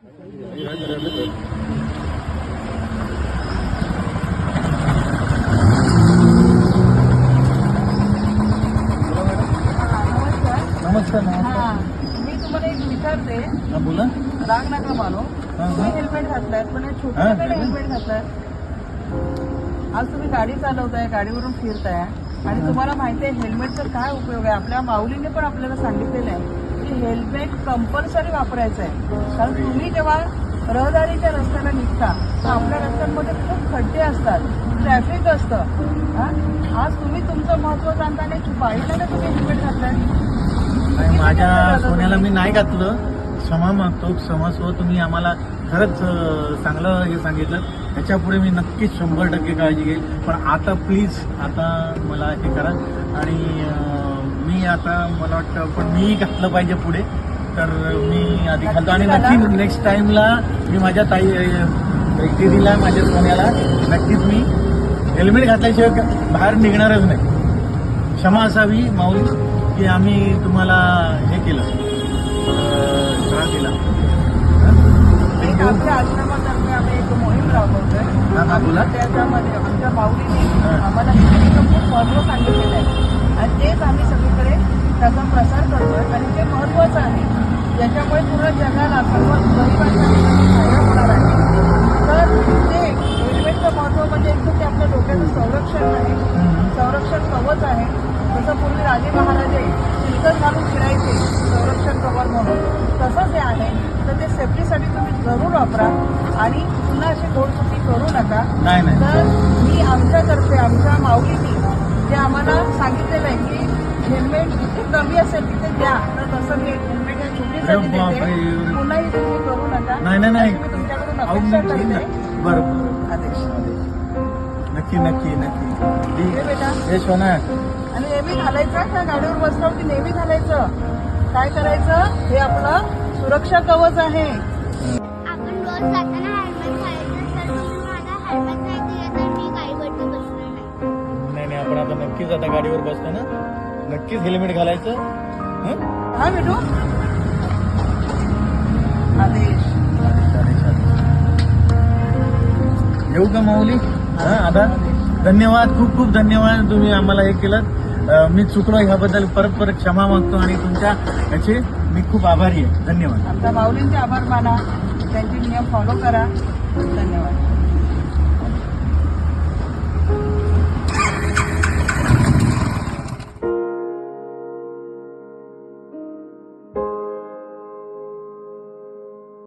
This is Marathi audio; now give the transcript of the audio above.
नमस्कार. मी तुम्हाला एक विचारते. बोला. राग नका मानो. तुम्ही हेल्मेट घातलाय पण छोट्याकडे हेल्मेट घातलाय. आज तुम्ही गाडी चालवताय, गाडीवरून फिरताय आणि तुम्हाला माहिती आहे हेल्मेटचा काय उपयोग आहे. आपल्या माऊलीने पण आपल्याला सांगितलेलं आहे की हेल्मेट कंपल्सरी वापरायचं आहे. कारण तुम्ही जेव्हा रहदारीच्या रस्त्याला निघता तर आपल्या रस्त्यांमध्ये खूप खड्डे असतात, ट्रॅफिक असतं. आज तुम्ही तुमचं महत्व जाणताना बाईला तुम्ही हेल्मेट घातलाय. माझ्या सोन्याला मी नाही घातलं, क्षमा मागतो. क्षमस्व. तुम्ही आम्हाला खरंच चांगलं हे सांगितलं. त्याच्यापुढे मी नक्कीच 100% काळजी घेईल. पण आता प्लीज आता मला हे करा. आणि मी आता मला वाटतं पण मी घातलं पाहिजे पुढे, तर मी आधी घालतो. आणि नक्की नेक्स्ट टाइमला मी माझ्या दीदीला, माझ्या सोन्याला नक्कीच मी हेल्मेट घातल्याशिवाय बाहेर निघणारच नाही. क्षमा असावी माऊली की आम्ही तुम्हाला हे केलं, त्रास दिला. आमच्या आश्रमातर्फे आम्ही एक मोहीम राबवतोय. त्याच्यामध्ये आमच्या माऊलीने आम्हाला खूप महत्व सांगितलेलं आहे आणि तेच आम्ही सगळीकडे त्याचा प्रसार करतोय. आणि ते महत्वाचं आहे, ज्याच्यामुळे पूर्ण जगाला सर्व गरिबांच्या फायदा होणार आहे. तर ते हेल्मेटचं महत्व म्हणजे एक तर ते आपल्या डोक्याचं संरक्षण आहे, संरक्षण कवच आहे. जसं पूर्वी राजे महाराजे तिलकच घालून फिरायचे संरक्षण कवर म्हणून, तसंच हे आहे. तर ते सेफ्टीसाठी तुम्ही जरूर वापरा आणि पुन्हा अशी घोडचुकी करू नका. तर मी आमच्यातर्फे आमच्या माऊलीनी जे आम्हाला सांगितलेलं आहे की हेल्मेट जिथे कमी असेल तिथे द्या, तर तसं मी हेल्मेट या चुकीसाठी देते. पुन्हाही तुम्ही करू नका. नाही मी तुमच्याकडून अपेक्षा करते. बरोबर. आदेश. नक्की नक्की नक्की बेटा. हे सोना. आणि नेहमी घालायचं का गाडीवर बसल्यावर की नेहमी घालायचं. काय करायचं, हे आपलं सुरक्षा कवच आहे. आपण रोज जाताना हेल्मेट घालायचं. तर तुम्ही माझा हेल्मेट नाही दिला तर मी गाडीवरती बसणार नाही. नाही आपण आता नक्कीच आता गाडीवर बसतो ना, नक्कीच हेल्मेट घालायचं. हा बेटू. आदेश. येऊ का माऊली? आता धन्यवाद, खूप खूप धन्यवाद. तुम्ही आम्हाला हे केलं. मी चुकलो ह्याबद्दल परत परत क्षमा मागतो आणि तुमच्या याचे मी खूप आभारी आहे. धन्यवाद. आमच्या माऊलींचे आभार माना, त्यांचे नियम फॉलो करा. धन्यवाद.